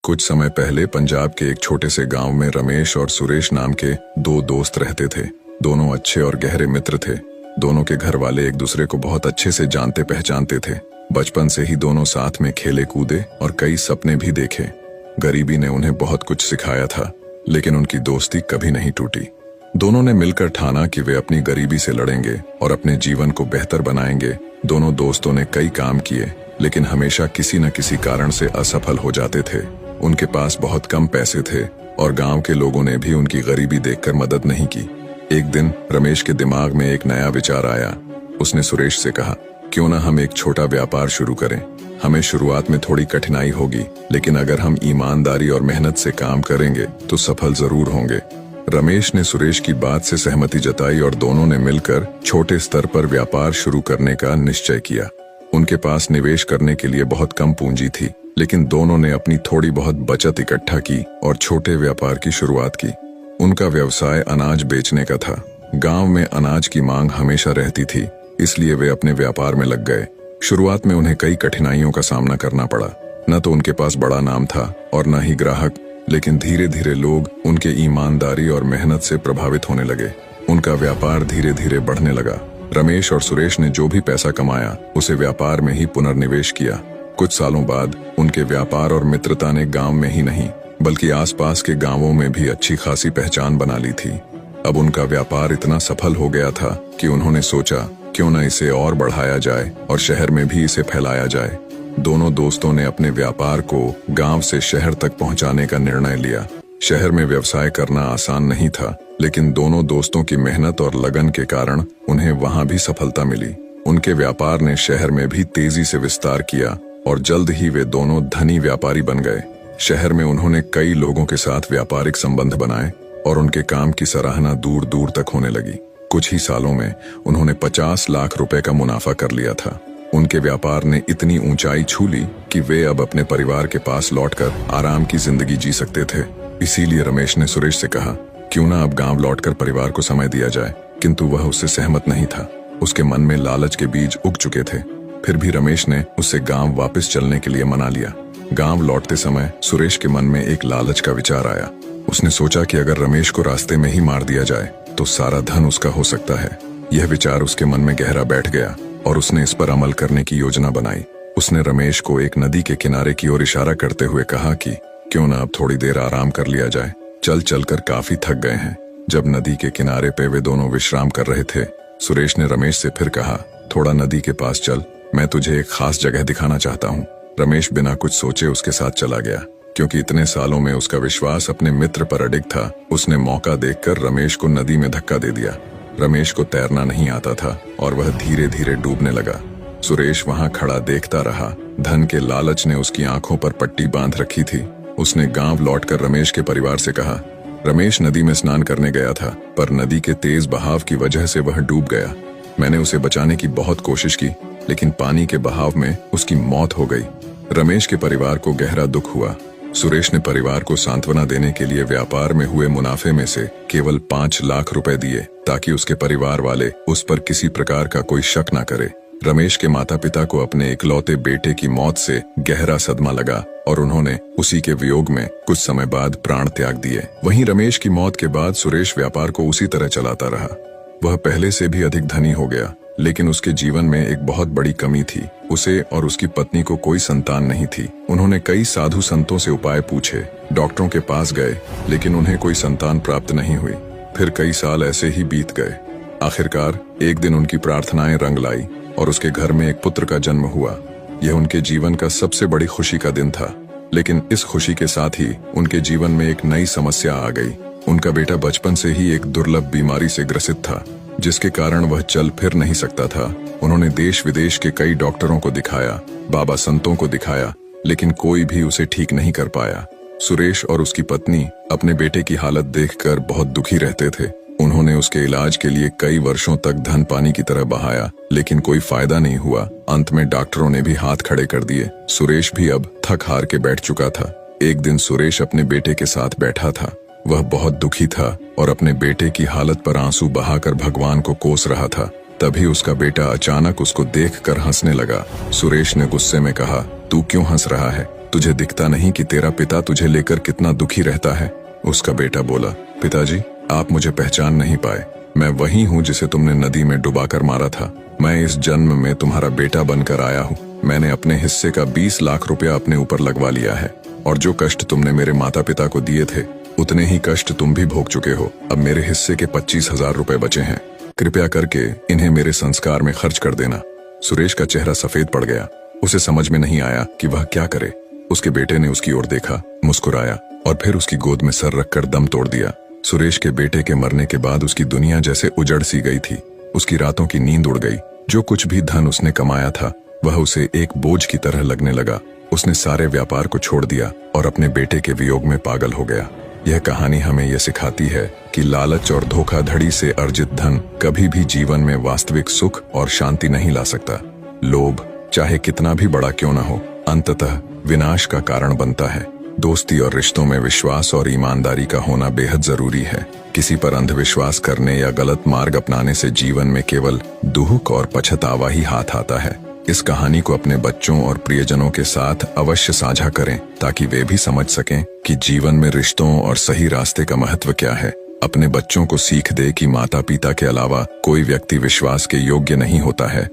कुछ समय पहले पंजाब के एक छोटे से गांव में रमेश और सुरेश नाम के दो दोस्त रहते थे। दोनों अच्छे और गहरे मित्र थे। दोनों के घर वाले एक दूसरे को बहुत अच्छे से जानते पहचानते थे। बचपन से ही दोनों साथ में खेले कूदे और कई सपने भी देखे। गरीबी ने उन्हें बहुत कुछ सिखाया था, लेकिन उनकी दोस्ती कभी नहीं टूटी। दोनों ने मिलकर ठाना कि वे अपनी गरीबी से लड़ेंगे और अपने जीवन को बेहतर बनाएंगे। दोनों दोस्तों ने कई काम किए, लेकिन हमेशा किसी न किसी कारण से असफल हो जाते थे। उनके पास बहुत कम पैसे थे और गांव के लोगों ने भी उनकी गरीबी देखकर मदद नहीं की। एक दिन रमेश के दिमाग में एक नया विचार आया। उसने सुरेश से कहा, क्यों ना हम एक छोटा व्यापार शुरू करें। हमें शुरुआत में थोड़ी कठिनाई होगी, लेकिन अगर हम ईमानदारी और मेहनत से काम करेंगे तो सफल जरूर होंगे। रमेश ने सुरेश की बात से सहमति जताई और दोनों ने मिलकर छोटे स्तर पर व्यापार शुरू करने का निश्चय किया। उनके पास निवेश करने के लिए बहुत कम पूंजी थी, लेकिन दोनों ने अपनी थोड़ी बहुत बचत इकट्ठा की और छोटे व्यापार की शुरुआत की। उनका व्यवसाय अनाज बेचने का था। गांव में अनाज की मांग हमेशा रहती थी, इसलिए वे अपने व्यापार में लग गए। शुरुआत में उन्हें कई कठिनाइयों का सामना करना पड़ा। न तो उनके पास बड़ा नाम था और न ही ग्राहक, लेकिन धीरे धीरे लोग उनके ईमानदारी और मेहनत से प्रभावित होने लगे। उनका व्यापार धीरे धीरे बढ़ने लगा। रमेश और सुरेश ने जो भी पैसा कमाया उसे व्यापार में ही पुनर्निवेश किया। कुछ सालों बाद उनके व्यापार और मित्रता ने गांव में ही नहीं बल्कि आसपास के गांवों में भी अच्छी खासी पहचान बना ली थी। अब उनका व्यापार इतना सफल हो गया था कि उन्होंने सोचा, क्यों न इसे और बढ़ाया जाए और शहर में भी इसे फैलाया जाए। दोनों दोस्तों ने अपने व्यापार को गांव से शहर तक पहुंचाने का निर्णय लिया। शहर में व्यवसाय करना आसान नहीं था, लेकिन दोनों दोस्तों की मेहनत और लगन के कारण उन्हें वहां भी सफलता मिली। उनके व्यापार ने शहर में भी तेजी से विस्तार किया और जल्द ही वे दोनों धनी व्यापारी बन गए। शहर में उन्होंने कई लोगों के साथ व्यापारिक संबंध बनाए और उनके काम की सराहना दूर दूर तक होने लगी। कुछ ही सालों में उन्होंने 50 लाख रुपए का मुनाफा कर लिया था। उनके व्यापार ने इतनी ऊंचाई छू ली कि वे अब अपने परिवार के पास लौटकर आराम की जिंदगी जी सकते थे। इसीलिए रमेश ने सुरेश से कहा, क्यों ना अब गांव लौटकर परिवार को समय दिया जाए, किंतु वह उससे सहमत नहीं था। उसके मन में लालच के बीज उग चुके थे। फिर भी रमेश ने उससे गांव वापस चलने के लिए मना लिया। गांव लौटते समय सुरेश के मन में एक लालच का विचार आया। उसने सोचा कि अगर रमेश को रास्ते में ही मार दिया जाए तो सारा धन उसका हो सकता है। यह विचार उसके मन में गहरा बैठ गया और उसने इस पर अमल करने की योजना बनाई। उसने रमेश को एक नदी के किनारे की ओर इशारा करते हुए कहा कि क्यों ना अब थोड़ी देर आराम कर लिया जाए, चल चलकर काफी थक गए हैं। जब नदी के किनारे पे वे दोनों विश्राम कर रहे थे, सुरेश ने रमेश से फिर कहा, थोड़ा नदी के पास चल, मैं तुझे एक खास जगह दिखाना चाहता हूँ। रमेश बिना कुछ सोचे उसके साथ चला गया। क्योंकि इतने सालों में उसका विश्वास अपने मित्र पर अडिग था, उसने मौका देखकर रमेश को नदी में धक्का दे दिया। रमेश को तैरना नहीं आता था और वह धीरे धीरे डूबने लगा। सुरेश वहां खड़ा देखता रहा। धन के लालच ने उसकी आंखों पर पट्टी बांध रखी थी। उसने गांव लौटकर रमेश के परिवार से कहा, रमेश नदी में स्नान करने गया था, पर नदी के तेज बहाव की वजह से वह डूब गया। मैंने उसे बचाने की बहुत कोशिश की, लेकिन पानी के बहाव में उसकी मौत हो गई। रमेश के परिवार को गहरा दुख हुआ। सुरेश ने परिवार को सांत्वना देने के लिए व्यापार में हुए मुनाफे में से केवल 5 लाख रुपए दिए, ताकि उसके परिवार वाले उस पर किसी प्रकार का कोई शक न करे। रमेश के माता पिता को अपने इकलौते बेटे की मौत से गहरा सदमा लगा और उन्होंने उसी के वियोग में कुछ समय बाद प्राण त्याग दिए। वहीं रमेश की मौत के बाद सुरेश व्यापार को उसी तरह चलाता रहा। वह पहले से भी अधिक धनी हो गया, लेकिन उसके जीवन में एक बहुत बड़ी कमी थी। उसे और उसकी पत्नी को कोई संतान नहीं थी। उन्होंने कई साधु संतों से उपाय पूछे, डॉक्टरों के पास गए, लेकिन उन्हें कोई संतान प्राप्त नहीं हुई। फिर कई साल ऐसे ही बीत गए। आखिरकार एक दिन उनकी प्रार्थनाएं रंग लाई और उसके घर में एक पुत्र का जन्म हुआ। यह उनके जीवन का सबसे बड़ी खुशी का दिन था। लेकिन इस खुशी के साथ ही उनके जीवन में एक नई समस्या आ गई। उनका बेटा बचपन से ही एक दुर्लभ बीमारी से ग्रसित था, जिसके कारण वह चल फिर नहीं सकता था। उन्होंने देश विदेश के कई डॉक्टरों को दिखाया, बाबा संतों को दिखाया, लेकिन कोई भी उसे ठीक नहीं कर पाया। सुरेश और उसकी पत्नी अपने बेटे की हालत देखकर बहुत दुखी रहते थे। उन्होंने उसके इलाज के लिए कई वर्षों तक धन पानी की तरह बहाया, लेकिन कोई फायदा नहीं हुआ। अंत में डॉक्टरों ने भी हाथ खड़े कर दिए। सुरेश भी अब थक हार के बैठ चुका था। एक दिन सुरेश अपने बेटे के साथ बैठा था। वह बहुत दुखी था और अपने बेटे की हालत पर आंसू बहाकर भगवान को कोस रहा था। तभी उसका बेटा अचानक उसको देखकर हंसने लगा। सुरेश ने गुस्से में कहा, तू क्यों हंस रहा है? तुझे दिखता नहीं कि तेरा पिता तुझे लेकर कितना दुखी रहता है? उसका बेटा बोला, पिताजी, आप मुझे पहचान नहीं पाए। मैं वही हूँ जिसे तुमने नदी में डुबाकर मारा था। मैं इस जन्म में तुम्हारा बेटा बनकर आया हूँ। मैंने अपने हिस्से का 20 लाख रुपया अपने ऊपर लगवा लिया है, और जो कष्ट तुमने मेरे माता पिता को दिए थे उतने ही कष्ट तुम भी भोग चुके हो। अब मेरे हिस्से के 25,000 रुपए बचे हैं। कृपया करके इन्हें मेरे संस्कार में खर्च कर देना। सुरेश का चेहरा सफेद पड़ गया। उसे समझ में नहीं आया कि वह क्या करे। उसके बेटे ने उसकी ओर देखा, मुस्कुराया और फिर उसकी गोद में सर रखकर दम तोड़ दिया। सुरेश के बेटे के मरने के बाद उसकी दुनिया जैसे उजड़ सी गई थी। उसकी रातों की नींद उड़ गई। जो कुछ भी धन उसने कमाया था वह उसे एक बोझ की तरह लगने लगा। उसने सारे व्यापार को छोड़ दिया और अपने बेटे के वियोग में पागल हो गया। यह कहानी हमें यह सिखाती है कि लालच और धोखाधड़ी से अर्जित धन कभी भी जीवन में वास्तविक सुख और शांति नहीं ला सकता। लोभ चाहे कितना भी बड़ा क्यों न हो, अंततः विनाश का कारण बनता है। दोस्ती और रिश्तों में विश्वास और ईमानदारी का होना बेहद जरूरी है। किसी पर अंधविश्वास करने या गलत मार्ग अपनाने से जीवन में केवल दुख और पछतावा ही हाथ आता है। इस कहानी को अपने बच्चों और प्रियजनों के साथ अवश्य साझा करें ताकि वे भी समझ सकें कि जीवन में रिश्तों और सही रास्ते का महत्व क्या है। अपने बच्चों को सीख दे कि माता पिता के अलावा कोई व्यक्ति विश्वास के योग्य नहीं होता है